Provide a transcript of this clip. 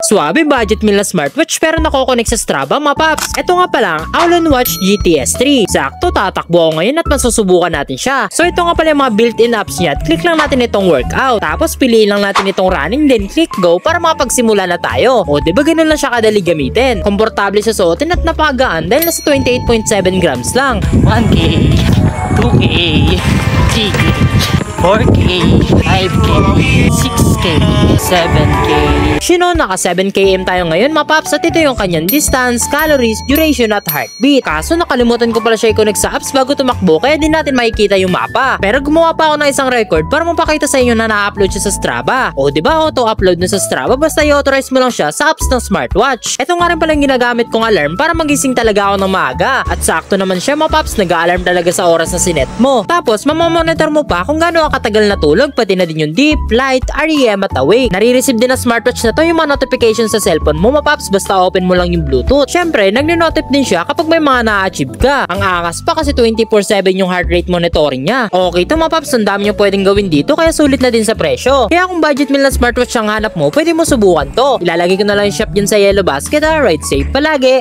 Swabe budget meal na smartwatch pero nako-connect sa Strava mga paps. Ito nga pala ang Owlon Watch GTS 3. Sakto, tatakbo ako ngayon at masusubukan natin siya. So ito nga pala yung mga built-in apps niya. Click lang natin itong workout. Tapos piliin lang natin itong running, then click go para makapagsimula na tayo. O diba ganun lang siya kadali gamitin. Komportable sa suotin at napagaan dahil nasa 28.7 grams lang. 1K, 2K, 3K, 4K, 5K, 6K, 7K. Sino, naka 7km tayo ngayon mga paps at ito yung kanyang distance, calories, duration at heartbeat. Kaso nakalimutan ko pala siya i-connect sa apps bago tumakbo kaya din natin makikita yung mapa. Pero gumawa pa ako ng isang record para mapakita sa inyo na na-upload siya sa Strava. O diba auto-upload na sa Strava basta i-authorize mo lang siya sa apps ng smartwatch. Ito nga rin pala yung ginagamit kong alarm para magising talaga ako ng maaga. At sakto naman siya mga paps, nag-alarm talaga sa oras na sinet mo. Tapos mamamonitor mo pa kung gaano katagal na tulog, pati na din yung deep, light, REM at awake. Nare-receive din ng smartwatch na to yung mga notifications sa cellphone mo mapaps basta open mo lang yung Bluetooth. Syempre, nagno-notif din siya kapag may mga na-achieve ka. Ang angas pa kasi 24/7 yung heart rate monitoring niya. Okay to mapaps, ang dami nyo pwedeng gawin dito kaya sulit na din sa presyo. Kaya kung budget meal na smartwatch ang hanap mo, pwede mo subukan to. Ilalagay ko na lang yung shop dyan sa yellow basket ha. Ride safe palagi.